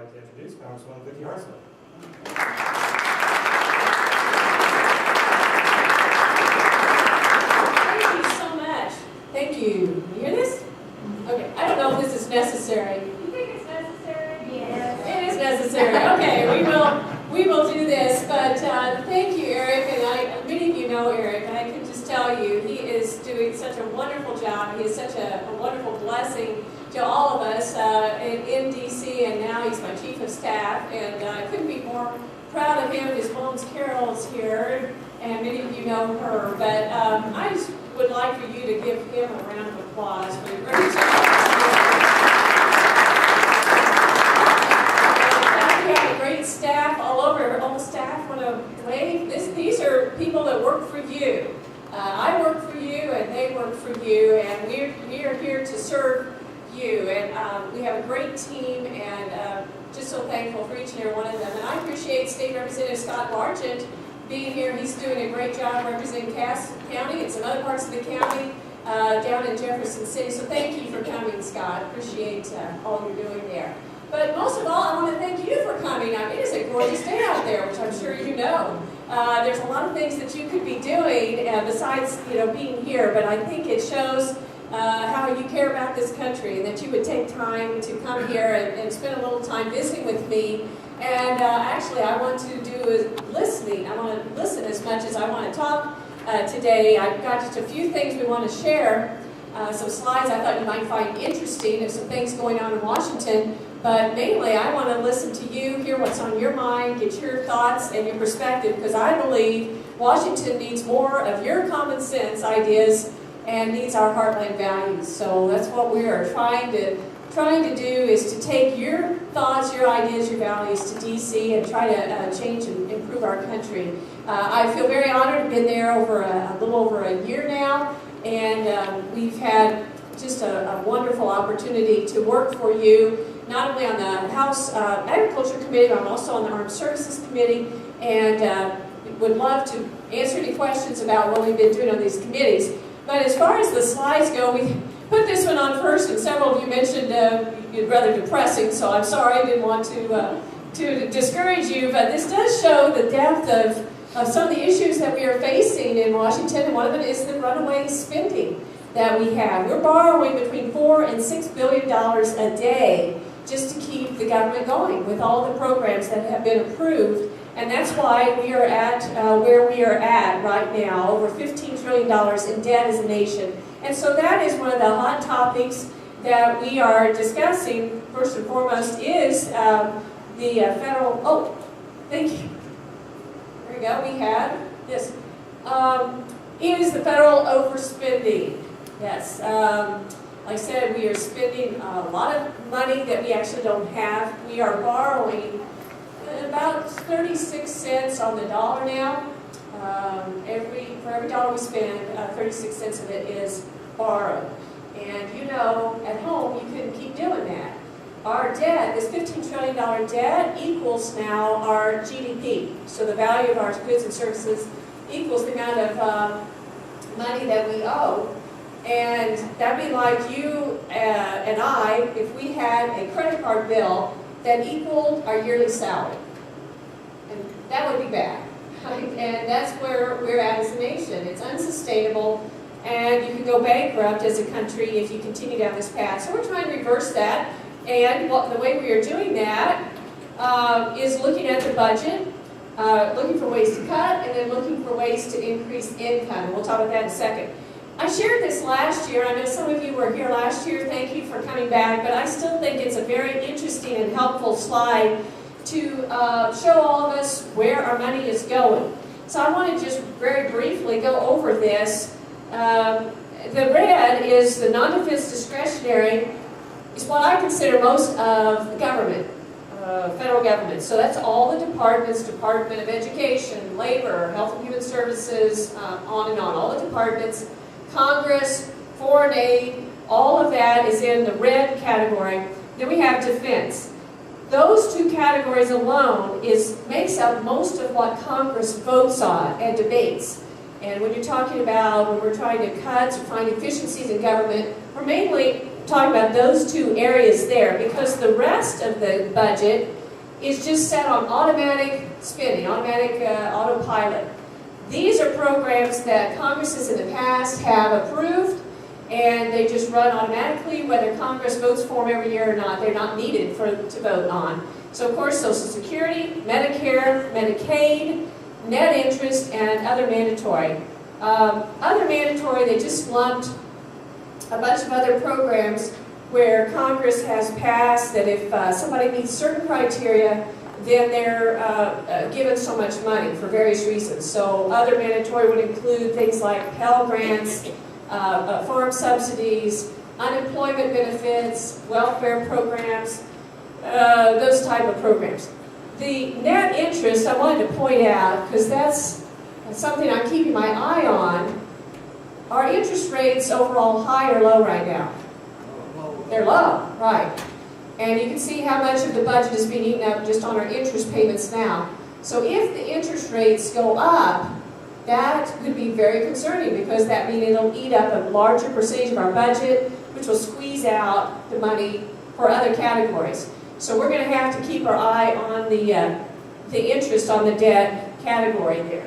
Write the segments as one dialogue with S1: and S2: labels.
S1: like to introduce Congresswoman Vicky Hartzler.
S2: Thank you so much. Thank you. You hear this? Okay. I don't know if this is necessary. You think it's necessary?
S3: Yes.
S2: It is necessary. Okay, we will do this. But thank you, Eric. And many of you know Eric. And I can just tell you, he is doing such a wonderful job. He is such a wonderful blessing to all of us in D.C. And now he's my chief of staff. And I couldn't be more proud of him. His mom's Carol's here, and many of you know her. But I just would like for you to give him a round of applause for the great job. We have a great staff all over. All the staff want to wave. These are people that work for you. I work for you, and they work for you, and we are here to serve you. And we have a great team, and just so thankful for each and every one of them. And I appreciate State Representative Scott Largent being here. He's doing a great job representing Cass County and some other parts of the county down in Jefferson City. So thank you for coming, Scott. Appreciate all you're doing there. But most of all, I want to thank you for coming. I mean, it's a gorgeous day out there, which I'm sure you know. There's a lot of things that you could be doing besides, being here. But I think it shows how you care about this country, and that you would take time to come here and spend a little time visiting with me. And actually, I want to do is listening. I want to listen as much as I want to talk today. I've got just a few things we want to share. Some slides I thought you might find interesting. There's some things going on in Washington. But mainly, I want to listen to you, hear what's on your mind, get your thoughts and your perspective, because I believe Washington needs more of your common sense ideas and needs our heartland values. So that's what we are trying to do, is to take your thoughts, your ideas, your values to D.C. and try to change and improve our country. I feel very honored. I've been there over a little over a year now, and we've had just a wonderful opportunity to work for you, not only on the House Agriculture Committee, but I'm also on the Armed Services Committee, and would love to answer any questions about what we've been doing on these committees. But as far as the slides go, we put this one on first, and several of you mentioned it's rather depressing, so I'm sorry, I didn't want to discourage you, but this does show the depth of some of the issues that we are facing in Washington, and one of them is the runaway spending that we have. We're borrowing between $4 and $6 billion a day just to keep the government going with all the programs that have been approved. And that's why we are at where we are at right now, over $15 trillion in debt as a nation. And so that is one of the hot topics that we are discussing. First and foremost is the federal, thank you. There we go, we have this. Is the federal overspending. Yes, like I said, we are spending a lot of money that we actually don't have. We are borrowing about 36 cents on the dollar now. For every dollar we spend, 36 cents of it is borrowed. And at home, you couldn't keep doing that. Our debt, this $15 trillion debt, equals now our GDP. So the value of our goods and services equals the amount of money that we owe. And that'd be like you and I, if we had a credit card bill that equaled our yearly salary. And that would be bad. Right? And that's where we're at as a nation. It's unsustainable, and you can go bankrupt as a country if you continue down this path. So we're trying to reverse that, and the way we are doing that is looking at the budget, looking for ways to cut, and then looking for ways to increase income. And we'll talk about that in a second. I shared this last year. I know some of you were here last year. Thank you for coming back. But I still think it's a very interesting and helpful slide to show all of us where our money is going. So I want to just very briefly go over this. The red is the non-defense discretionary. It's what I consider most of the government, federal government. So that's all the departments, Department of Education, Labor, Health and Human Services, on and on, all the departments. Congress, foreign aid, all of that is in the red category. Then we have defense. Those two categories alone makes up most of what Congress votes on and debates. And when you're talking about when we're trying to cut or find efficiencies in government, we're mainly talking about those two areas there, because the rest of the budget is just set on automatic spending, automatic autopilot. These are programs that Congresses in the past have approved, and they just run automatically, whether Congress votes for them every year or not. They're not needed to vote on. So of course, Social Security, Medicare, Medicaid, net interest, and other mandatory. Other mandatory, they just lumped a bunch of other programs where Congress has passed that if somebody meets certain criteria, then they're given so much money for various reasons. So other mandatory would include things like Pell Grants, farm subsidies, unemployment benefits, welfare programs, those type of programs. The net interest, I wanted to point out, because that's something I'm keeping my eye on. Are interest rates overall high or low right now? They're low, right. And you can see how much of the budget is being eaten up just on our interest payments now. So if the interest rates go up, that could be very concerning, because that means it'll eat up a larger percentage of our budget, which will squeeze out the money for other categories. So we're going to have to keep our eye on the interest on the debt category there.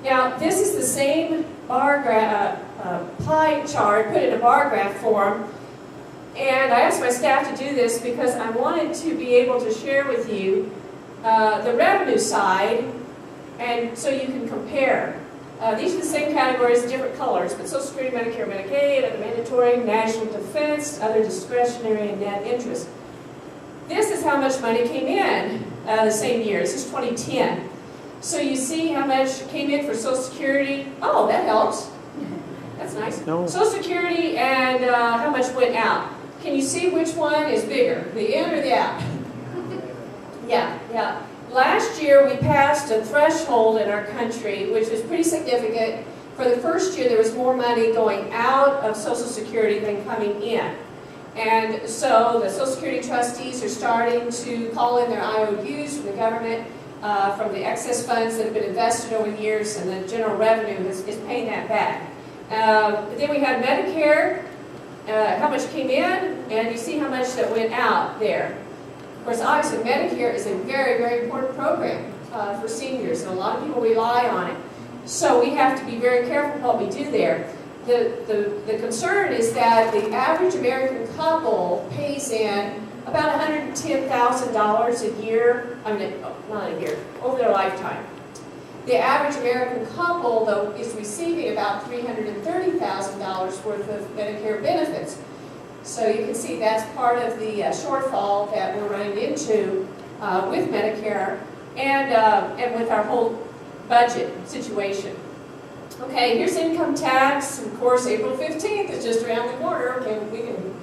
S2: Now, this is the same bar pie chart put in a bar graph form, and I asked my staff to do this because I wanted to be able to share with you the revenue side, and so you can compare. These are the same categories, different colors, but Social Security, Medicare, Medicaid, other mandatory, national defense, other discretionary, and net interest. This is how much money came in the same year. This is 2010. So you see how much came in for Social Security. Oh, that helps. That's nice. No. Social Security and how much went out. Can you see which one is bigger, the in or the out? Yeah. Last year we passed a threshold in our country, which is pretty significant. For the first year, there was more money going out of Social Security than coming in. And so the Social Security trustees are starting to call in their IOUs from the government, from the excess funds that have been invested over the years, and the general revenue is paying that back. Then we had Medicare, how much came in, and you see how much that went out there. Of course, obviously, Medicare is a very, very important program for seniors, and a lot of people rely on it. So we have to be very careful what we do there. The concern is that the average American couple pays in about $110,000 a year, not a year, over their lifetime. The average American couple, though, is receiving about $330,000 worth of Medicare benefits. So you can see that's part of the shortfall that we're running into with Medicare and with our whole budget situation. Okay, here's income tax. Of course, April 15th is just around the corner. Okay, we can,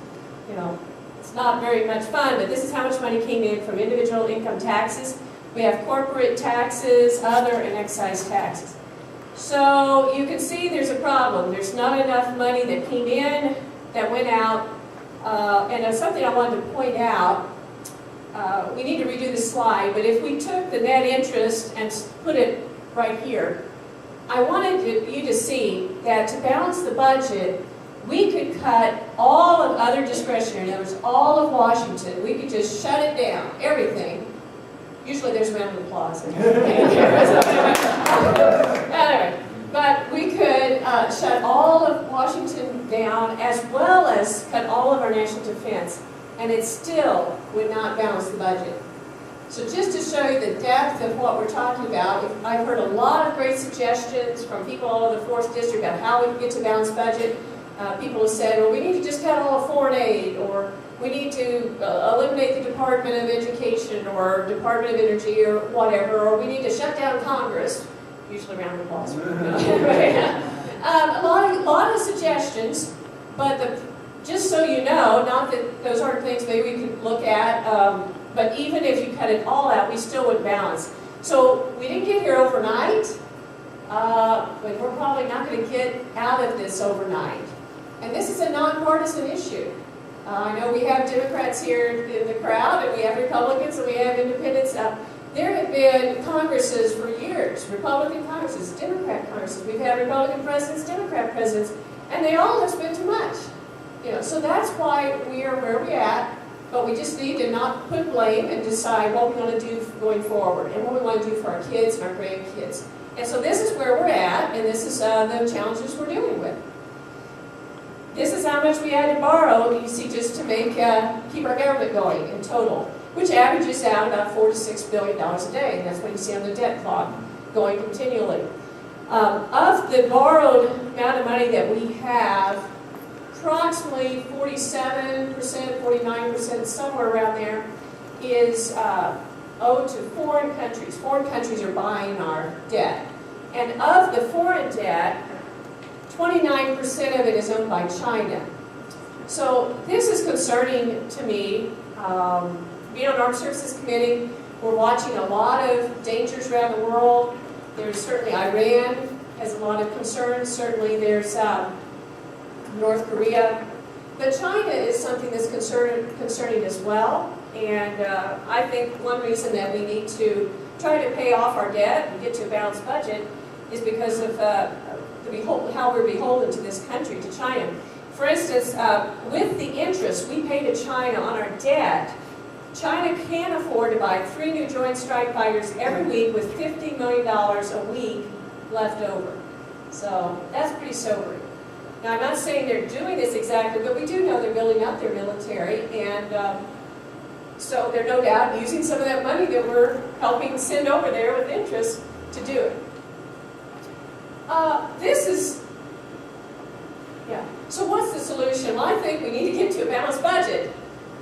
S2: it's not very much fun, but this is how much money came in from individual income taxes. We have corporate taxes, other, and excise taxes. So you can see there's a problem. There's not enough money that came in that went out. And something I wanted to point out, we need to redo the slide, but if we took the net interest and put it right here, I wanted you to see that to balance the budget, we could cut all of other discretionary, in other words, all of Washington. We could just shut it down, everything. Usually there's a round of applause. Anyway, but we could shut all of Washington down, as well as cut all of our national defense, and it still would not balance the budget. So just to show you the depth of what we're talking about, I've heard a lot of great suggestions from people all over the 4th District about how we can get to balanced budget. People have said, well, we need to just cut all of foreign aid, or we need to eliminate the Department of Education or Department of Energy or whatever, or we need to shut down Congress. Usually round of applause. A lot of suggestions, but just so you know, not that those aren't things maybe we could look at, but even if you cut it all out, we still would balance. So we didn't get here overnight, but we're probably not going to get out of this overnight. And this is a nonpartisan issue. I know we have Democrats here in the crowd, and we have Republicans, and we have independents. There have been Congresses for years, Republican Congresses, Democrat Congresses. We've had Republican presidents, Democrat presidents, and they all have spent too much. So that's why we are where we're at, but we just need to not put blame and decide what we want to do going forward and what we want to do for our kids and our grandkids. And so this is where we're at, and this is the challenges we're dealing with. This is how much we had to borrow, you see, just to make keep our government going in total, which averages out about $4 to $6 billion a day, and that's what you see on the debt clock going continually. Of the borrowed amount of money that we have, approximately 47%, 49%, somewhere around there, is owed to foreign countries. Foreign countries are buying our debt. And of the foreign debt, 29% of it is owned by China. So this is concerning to me. Being on Armed Services Committee, we're watching a lot of dangers around the world. There's certainly Iran has a lot of concerns. Certainly there's North Korea. But China is something that's concerning as well. And I think one reason that we need to try to pay off our debt and get to a balanced budget is because of how we're beholden to this country, to China. For instance, with the interest we pay to China on our debt, China can afford to buy 3 new Joint Strike Fighters every week with $50 million a week left over. So that's pretty sobering. Now, I'm not saying they're doing this exactly, but we do know they're building up their military, and so they're no doubt using some of that money that we're helping send over there with interest to do it. So what's the solution? Well, I think we need to get to a balanced budget.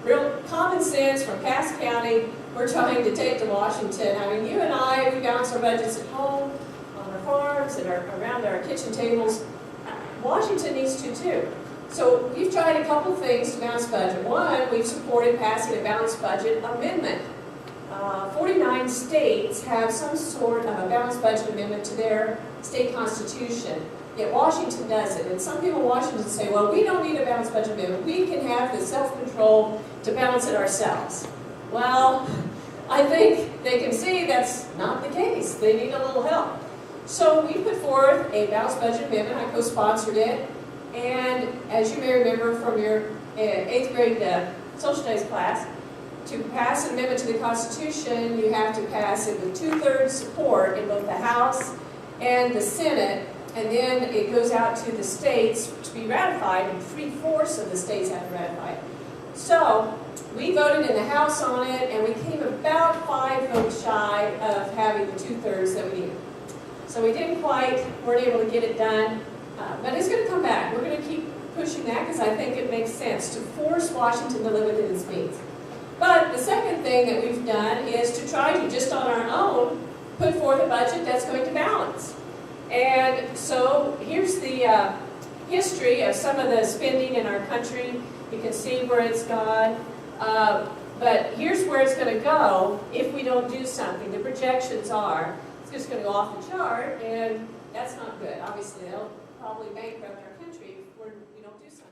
S2: Real common sense from Cass County, we're trying to take to Washington. I mean, you and I, we balance our budgets at home, on our farms, and around our kitchen tables. Washington needs to too. So we've tried a couple things to balance budget. One, we've supported passing a balanced budget amendment. 49 states have some sort of a balanced budget amendment to their state constitution. Yet Washington doesn't. And some people in Washington say, well, we don't need a balanced budget amendment. We can have the self-control to balance it ourselves. Well, I think they can see that's not the case. They need a little help. So we put forth a balanced budget amendment. I co-sponsored it. And as you may remember from your 8th grade social studies class, to pass an amendment to the Constitution, you have to pass it with 2/3 support in both the House and the Senate, and then it goes out to the states to be ratified, and 3/4 of the states have to ratify it. So we voted in the House on it, and we came about 5 votes shy of having the 2/3 that we needed. So we weren't able to get it done, but it's going to come back. We're going to keep pushing that because I think it makes sense to force Washington to live within its means. But the second thing that we've done is to try to, just on our own, put forth a budget that's going to balance. And so here's the history of some of the spending in our country. You can see where it's gone. But here's where it's going to go if we don't do something. The projections are, it's just going to go off the chart, and that's not good. Obviously, they'll probably bankrupt our country if we don't do something.